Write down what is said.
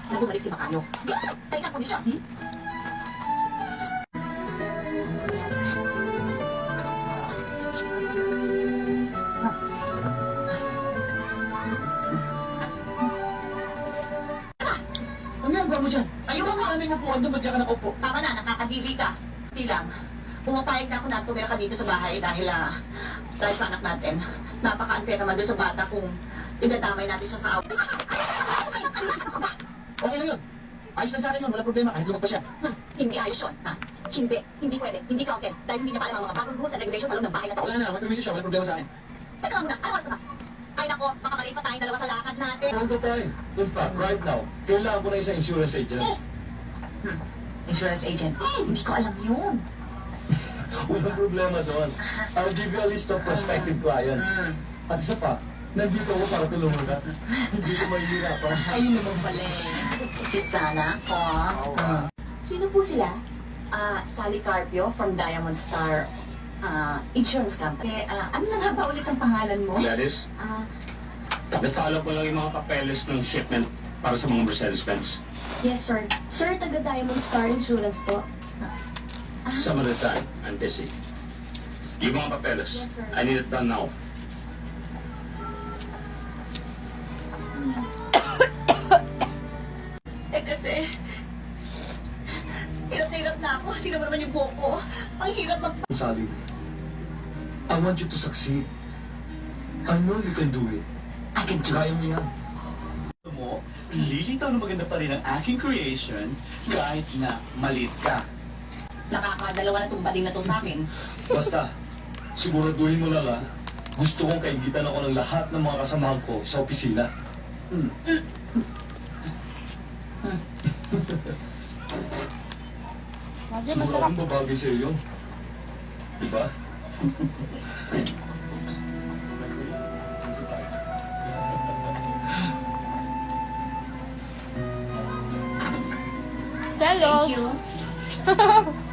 na bumalik si Macario. Sa isang kondisyon. Ano yung gawa mo dyan? Ayun Ang mo! aming upuan doon, ba't dyan ka nakaupo? Tama na, nakakadiri ka. Hindi lang. Pumapayag na ako na tumira ka dito sa bahay dahil sa anak natin. Napaka-unfair naman doon sa bata kung idadamay natin siya sa away. Okay lang yun. Ayos lang sa akin yun, wala problema, kahit lumag pa siya. Hindi ayos yun, ha? Hindi. Hindi pwede. Hindi ka okay. Dahil hindi niya pa alam ang mga bagong rules and regulations sa loob ng bahay na to. Wala na, may permission siya, wala problema sa akin. Teka muna, ano oras na ba? Ay nako, baka maliit pa tayong dalawa sa lakad natin. All the time. In fact, right now, kailangan ko na isang insurance agent. Insurance agent? Hindi ko alam yun. Walang problema doon. I'll give you a list of prospective clients. At isa pa, nandito ako para tulungan ka. Hindi ko mahihirapan. Ayun naman pala eh. Sana ko. Sino po sila? Sally Carpio from Diamond Star Insurance Company. Ano na nga ba ulit ang pangalan mo? Gladys, na-follow ko lang yung mga papeles ng shipment para sa mga Mercedes-Benz. Yes, sir. Sir, taga Diamond Star Insurance po. Some of the time, I'm busy. Yung mga papeles, Yes, sir. I need it done now. Kasi, hirap na ako. Hindi naman yung buhok ko. Ang hirap mag... Sally, I want you to succeed. I know you can do it. I can do Kaya mo it. yan. Mo, lilitaw na maganda pa rin ang aking creation kahit na malit ka. Nakakadalawa na itong bading na to sa akin. Basta, siguraduhin mo lang gusto kong kaigitan ako ng lahat ng mga kasamahan ko sa opisina. Siguradong babagay sa'yo yun. Diba? Selos! Thank you.